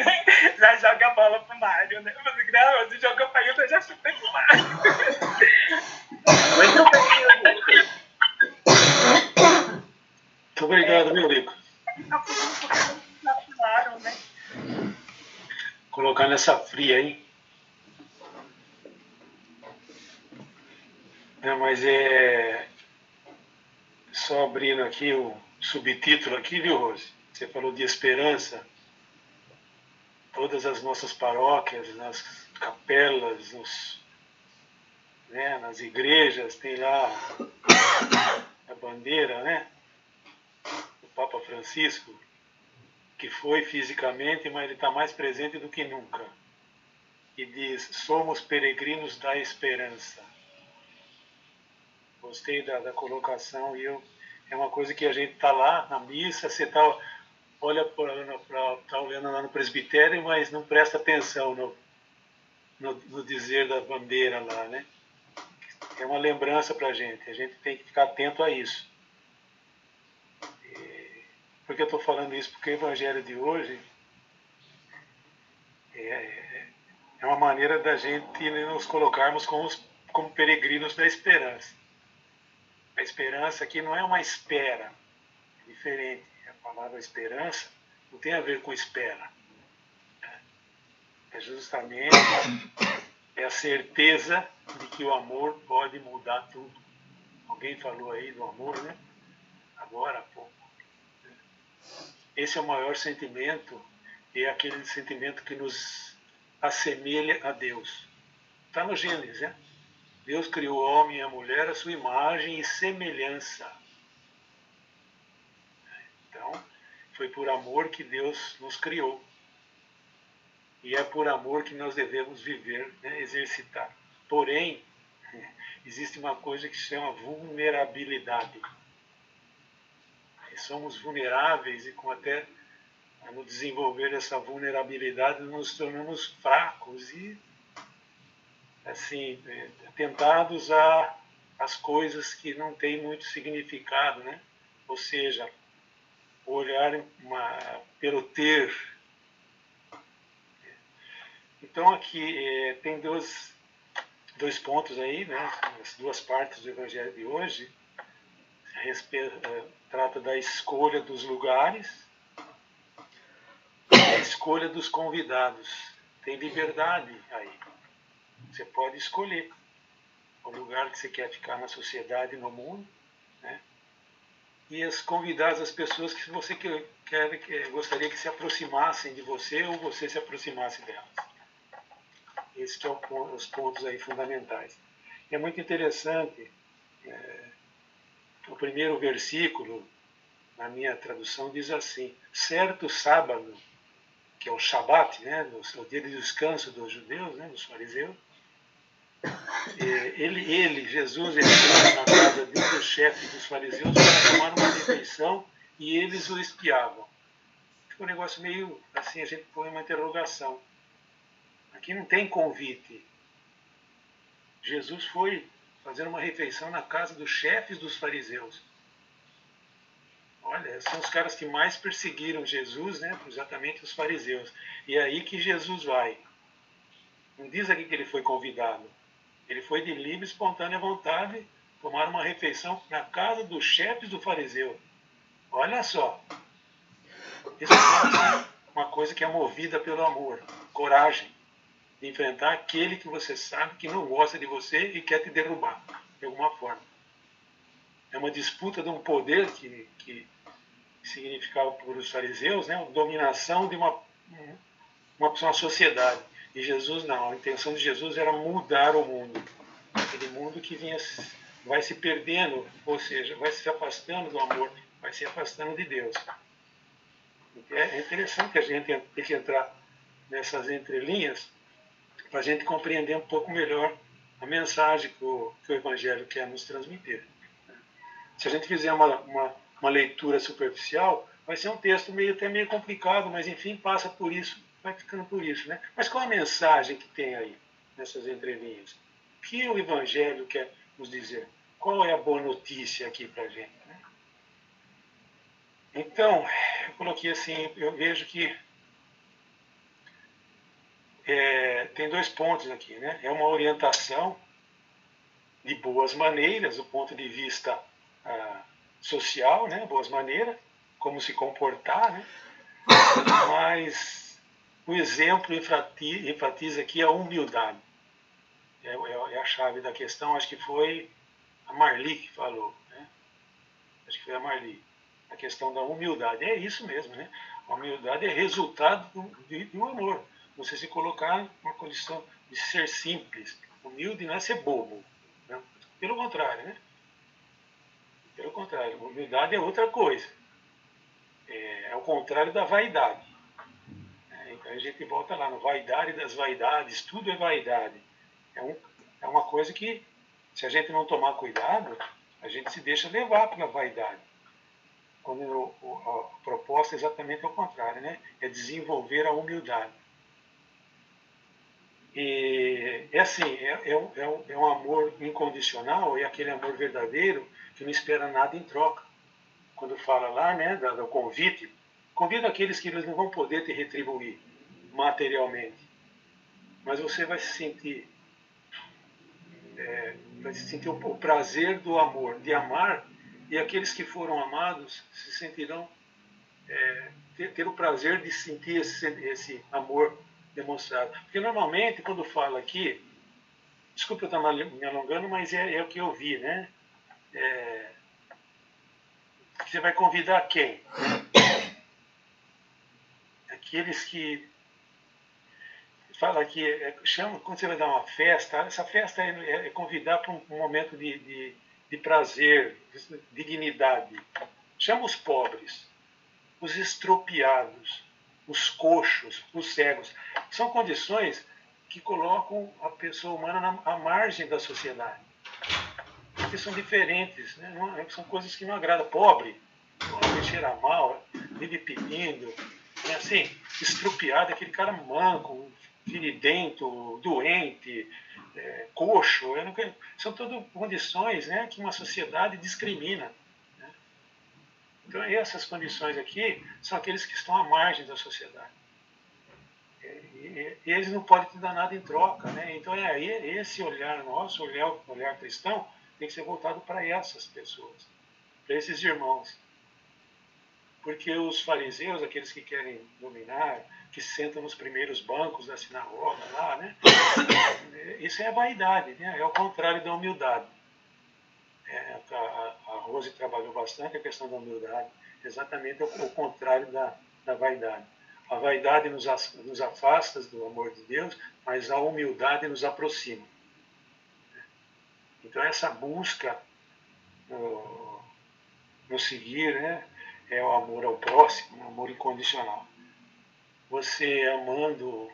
Já joga a bola pro Mário, né? Você joga para eu já chutei pro Mário. Muito bem, muito obrigado, meu Lico. Né? Colocar nessa fria aí. Não, mas só abrindo aqui o subtítulo aqui, viu, Rose? Você falou de esperança. Todas as nossas paróquias, nas capelas, né? Nas igrejas tem lá a bandeira, né? Do Papa Francisco, que foi fisicamente, mas ele está mais presente do que nunca. E diz: somos peregrinos da esperança. Gostei da colocação, e é uma coisa que a gente está lá na missa, você olha tá olhando lá no presbitério, mas não presta atenção no dizer da bandeira lá, né? É uma lembrança para a gente tem que ficar atento a isso. Por que eu estou falando isso? Porque o Evangelho de hoje é uma maneira da gente nos colocarmos como peregrinos da esperança. A esperança aqui não é uma espera, é diferente. A palavra esperança não tem a ver com espera. É justamente a certeza de que o amor pode mudar tudo. Alguém falou aí do amor, né? Agora há pouco. Esse é o maior sentimento, é aquele sentimento que nos assemelha a Deus. Está no Gênesis, né? Deus criou o homem e a mulher à sua imagem e semelhança. Então, foi por amor que Deus nos criou. E é por amor que nós devemos viver, né? Exercitar. Porém, existe uma coisa que se chama vulnerabilidade. E somos vulneráveis e até no desenvolver essa vulnerabilidade nos tornamos fracos e assim, tentados às coisas que não têm muito significado, né? Ou seja, olhar pelo ter. Então aqui tem dois pontos aí, né? As duas partes do Evangelho de hoje. Trata da escolha dos lugares e a escolha dos convidados. Tem liberdade aí. Você pode escolher o lugar que você quer ficar na sociedade, no mundo, né? E convidar as pessoas que você gostaria que se aproximassem de você ou você se aproximasse delas. Esses que são os pontos aí fundamentais. E é muito interessante, o primeiro versículo, na minha tradução, diz assim: certo sábado, que é o Shabat, né, o dia de descanso dos judeus, né, dos fariseus, Jesus, entrou na casa de um dos chefes dos fariseus para tomar uma refeição e eles o espiavam. Fica um negócio meio assim, a gente põe uma interrogação. Aqui não tem convite. Jesus foi fazer uma refeição na casa dos chefes dos fariseus. Olha, são os caras que mais perseguiram Jesus, né? Exatamente os fariseus. E é aí que Jesus vai. Não diz aqui que ele foi convidado. Ele foi de livre e espontânea vontade tomar uma refeição na casa dos chefes do fariseu. Olha só. Isso é uma coisa que é movida pelo amor. Coragem de enfrentar aquele que você sabe que não gosta de você e quer te derrubar, de alguma forma. É uma disputa de um poder que significava para os fariseus, né, a dominação de uma sociedade. E Jesus não, a intenção de Jesus era mudar o mundo. Aquele mundo que vai se perdendo, ou seja, vai se afastando do amor, vai se afastando de Deus. É interessante a gente ter que entrar nessas entrelinhas para a gente compreender um pouco melhor a mensagem que o Evangelho quer nos transmitir. Se a gente fizer uma leitura superficial, vai ser um texto até meio complicado, mas enfim, passa por isso, vai ficando por isso, né? Mas qual a mensagem que tem aí, nessas entrelinhas? O que o Evangelho quer nos dizer? Qual é a boa notícia aqui para a gente, né? Então, eu coloquei assim, eu vejo que tem dois pontos aqui, né? É uma orientação de boas maneiras, do ponto de vista social, né? Boas maneiras, como se comportar, né? Mas o exemplo enfatiza aqui a humildade. É a chave da questão, acho que foi a Marli que falou, né? Acho que foi a Marli. A questão da humildade. É isso mesmo, né? A humildade é resultado do amor. Você se colocar numa condição de ser simples. Humilde não é ser bobo. Pelo contrário, né? Pelo contrário, humildade é outra coisa. É o contrário da vaidade. Então a gente volta lá no vaidade das vaidades, tudo é vaidade. É uma coisa que, se a gente não tomar cuidado, a gente se deixa levar pela vaidade. Quando a proposta é exatamente ao contrário, né? É desenvolver a humildade. E é assim, é um amor incondicional, é aquele amor verdadeiro que não espera nada em troca. Quando fala lá, né, do convite, convida aqueles que eles não vão poder te retribuir materialmente, mas você vai se sentir o prazer do amor, de amar, e aqueles que foram amados se sentirão ter o prazer de sentir esse amor demonstrado. Porque normalmente, quando fala aqui, desculpa eu estar me alongando, mas é o que eu vi, né? Você vai convidar quem? Aqueles que fala que quando você vai dar uma festa, essa festa é convidar para um momento de prazer, de dignidade. Chama os pobres, os estropiados, os coxos, os cegos. São condições que colocam a pessoa humana à margem da sociedade. Porque são diferentes, né? São coisas que não agradam. Pobre, cheira mal, vive pedindo, né? Assim, estropiado, aquele cara manco, firidento, doente, coxo. São todas condições, né, que uma sociedade discrimina. Então, essas condições aqui são aqueles que estão à margem da sociedade. E eles não podem te dar nada em troca. Né? Então, esse olhar nosso, olhar cristão, tem que ser voltado para essas pessoas, para esses irmãos. Porque os fariseus, aqueles que querem dominar, que sentam nos primeiros bancos da sinagoga lá, né? Isso é vaidade, né? É o contrário da humildade. A Rose trabalhou bastante a questão da humildade, exatamente o contrário da vaidade. A vaidade nos afasta do amor de Deus, mas a humildade nos aproxima. Então essa busca no seguir, né, é o amor ao próximo, o amor incondicional. Você amando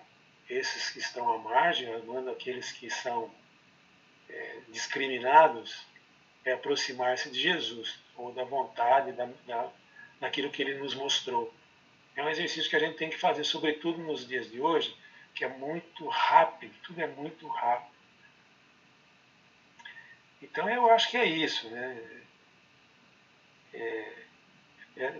esses que estão à margem, amando aqueles que são discriminados, é aproximar-se de Jesus, ou da vontade, daquilo que ele nos mostrou. É um exercício que a gente tem que fazer, sobretudo nos dias de hoje, que é muito rápido, tudo é muito rápido. Então eu acho que é isso, né?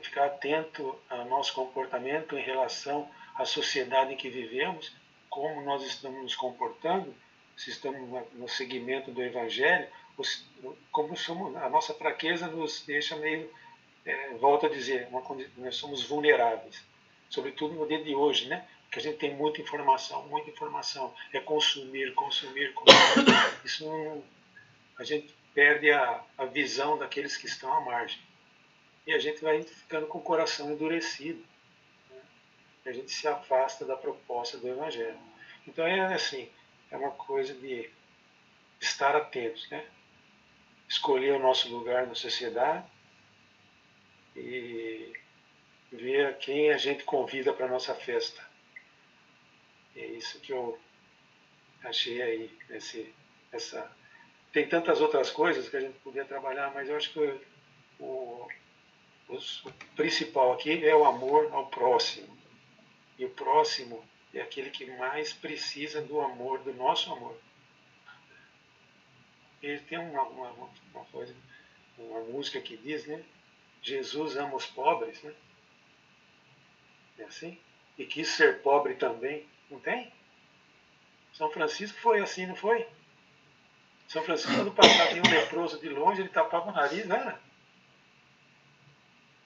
Ficar atento ao nosso comportamento em relação à sociedade em que vivemos, como nós estamos nos comportando, se estamos no segmento do Evangelho, como a nossa fraqueza nos deixa meio, volto a dizer, nós somos vulneráveis, sobretudo no dia de hoje, né? Porque a gente tem muita informação, é consumir. Isso não, a gente perde a visão daqueles que estão à margem. E a gente vai ficando com o coração endurecido. Né? E a gente se afasta da proposta do Evangelho. Então é uma coisa de estar atentos, né? Escolher o nosso lugar na sociedade e ver quem a gente convida para a nossa festa. É isso que eu achei aí. Tem tantas outras coisas que a gente podia trabalhar, mas eu acho que o principal aqui é o amor ao próximo. E o próximo é aquele que mais precisa do amor, do nosso amor. E tem uma coisa, uma música que diz, né? Jesus ama os pobres, né? É assim? E quis ser pobre também. Não tem? São Francisco foi assim, não foi? São Francisco, quando passava um leproso de longe, ele tapava o nariz, não era?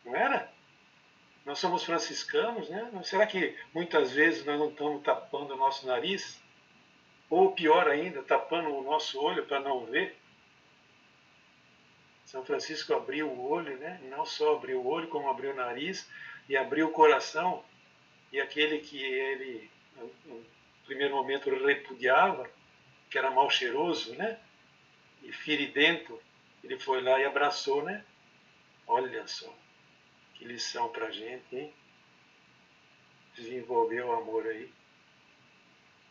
Não era? Nós somos franciscanos, né? Será que muitas vezes nós não estamos tapando o nosso nariz? Ou pior ainda, tapando o nosso olho para não ver? São Francisco abriu o olho, né? Não só abriu o olho, como abriu o nariz e abriu o coração. E aquele que ele, no primeiro momento, repudiava, que era mal cheiroso, né? e feridento, ele foi lá e abraçou, né? Olha só, que lição pra gente, hein? Desenvolver o amor aí.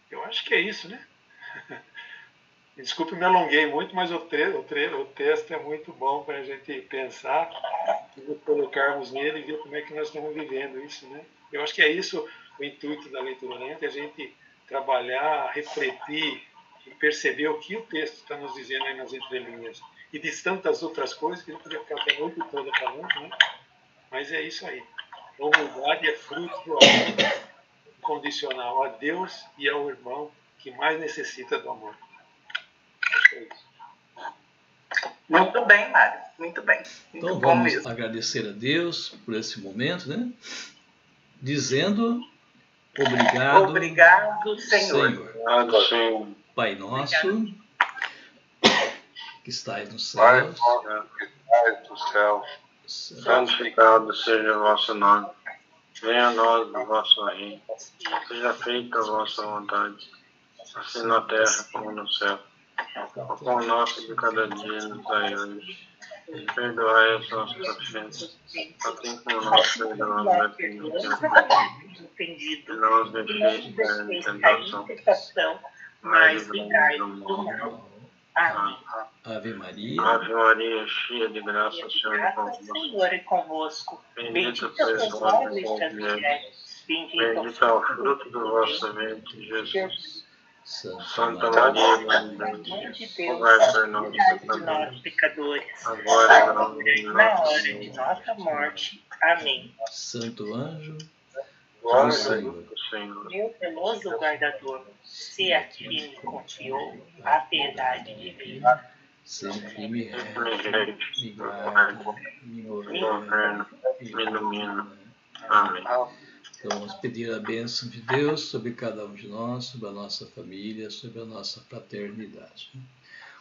Eu acho que é isso, né? Desculpe, me alonguei muito, mas o texto é muito bom para a gente pensar e nos colocarmos nele e ver como é que nós estamos vivendo isso, né? Eu acho que é isso o intuito da leitura lenta, a gente trabalhar, refletir e perceber o que o texto está nos dizendo aí nas entrelinhas. E de tantas outras coisas que a gente podia ficar até a noite toda falando, né? Mas é isso aí. A humildade é fruto do amor incondicional a Deus e ao irmão que mais necessita do amor. Acho que é isso. Muito bem, Mário. Muito bem. Muito Então bom vamos mesmo. agradecer a Deus por esse momento, né? Dizendo obrigado, Obrigado, Senhor. Senhor. Pai nosso, que estais no Pai céu, nosso que estás no céu, Santificado seja o vosso nome. Venha a nós o vosso reino. Seja feita a vossa vontade, assim na terra como no céu. O pão nosso de cada dia nos dai hoje. E perdoai as nossas ofensas, assim como nós perdoamos a quem nos tem ofendido. E não nos deixeis cair em tentação, mas livrai-nos do mal. Amém. Ave Maria, Ave Maria, cheia de graça, o Senhor é O convosco. Senhor é convosco. Bendita Bendita sois sois vós vós entre entre as as mulheres. mulheres. Bendito é o fruto do vosso ventre, Jesus. Santa Santa Maria, Maria, Mãe de Mãe de Deus, Deus, rogai por nós, cuidai de pecadores, nós, pecadores, agora e na hora de na nossa hora de morte. nossa morte. Amém. Santo anjo do glória Senhor, Do Senhor. Meu zeloso guardador, se a ti me confiou a piedade divina, sempre me rege, Refrigério, me guarda, me governo, me ilumina. ilumina. Amém. Então vamos pedir a bênção de Deus sobre cada um de nós, sobre a nossa família, sobre a nossa fraternidade.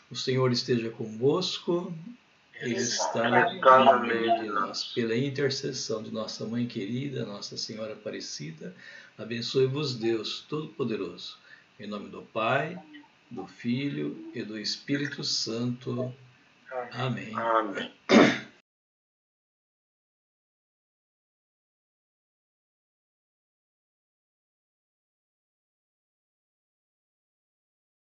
O Senhor esteja convosco, Ele está no meio de nós. Pela intercessão de nossa Mãe querida, Nossa Senhora Aparecida, abençoe-vos Deus Todo-Poderoso. Em nome do Pai, do Filho e do Espírito Santo. Amém. Amém.